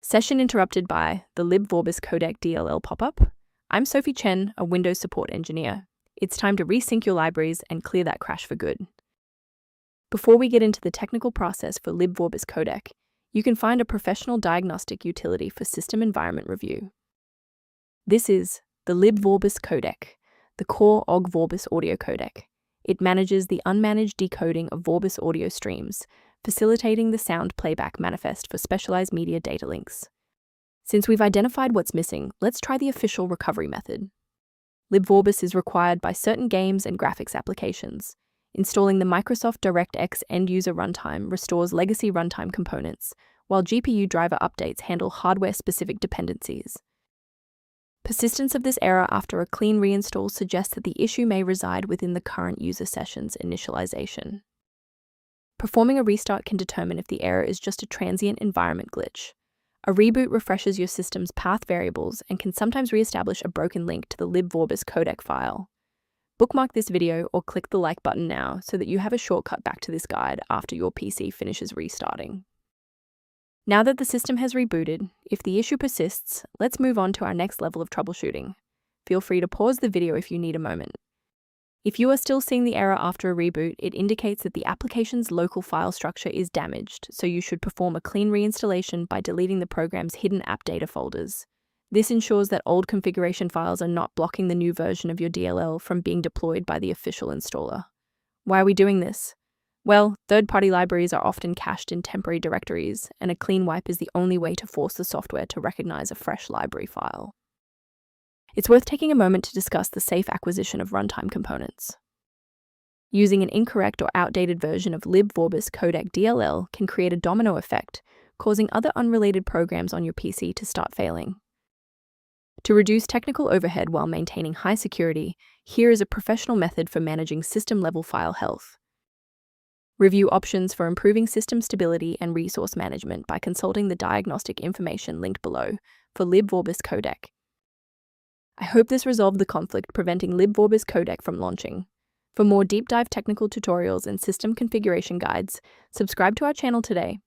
Session interrupted by the Libvorbis codec DLL pop-up. I'm Sophie Chen, a Windows support engineer. It's time to resync your libraries and clear that crash for good. Before we get into the technical process for Libvorbis codec, you can find a professional diagnostic utility for system environment review. This is the Libvorbis codec, the core Ogg Vorbis audio codec. It manages the unmanaged decoding of Vorbis audio streams, facilitating the sound playback manifest for specialized media data links. Since we've identified what's missing, let's try the official recovery method. Libvorbis is required by certain games and graphics applications. Installing the Microsoft DirectX end-user runtime restores legacy runtime components, while GPU driver updates handle hardware-specific dependencies. Persistence of this error after a clean reinstall suggests that the issue may reside within the current user session's initialization. Performing a restart can determine if the error is just a transient environment glitch. A reboot refreshes your system's path variables and can sometimes reestablish a broken link to the Libvorbis codec file. Bookmark this video or click the like button now so that you have a shortcut back to this guide after your PC finishes restarting. Now that the system has rebooted, if the issue persists, let's move on to our next level of troubleshooting. Feel free to pause the video if you need a moment. If you are still seeing the error after a reboot, it indicates that the application's local file structure is damaged, so you should perform a clean reinstallation by deleting the program's hidden app data folders. This ensures that old configuration files are not blocking the new version of your DLL from being deployed by the official installer. Why are we doing this? Well, third-party libraries are often cached in temporary directories, and a clean wipe is the only way to force the software to recognize a fresh library file. It's worth taking a moment to discuss the safe acquisition of runtime components. Using an incorrect or outdated version of Libvorbis codec DLL can create a domino effect, causing other unrelated programs on your PC to start failing. To reduce technical overhead while maintaining high security, here is a professional method for managing system-level file health. Review options for improving system stability and resource management by consulting the diagnostic information linked below for Libvorbis codec. I hope this resolved the conflict preventing Libvorbis codec from launching. For more deep dive technical tutorials and system configuration guides, subscribe to our channel today.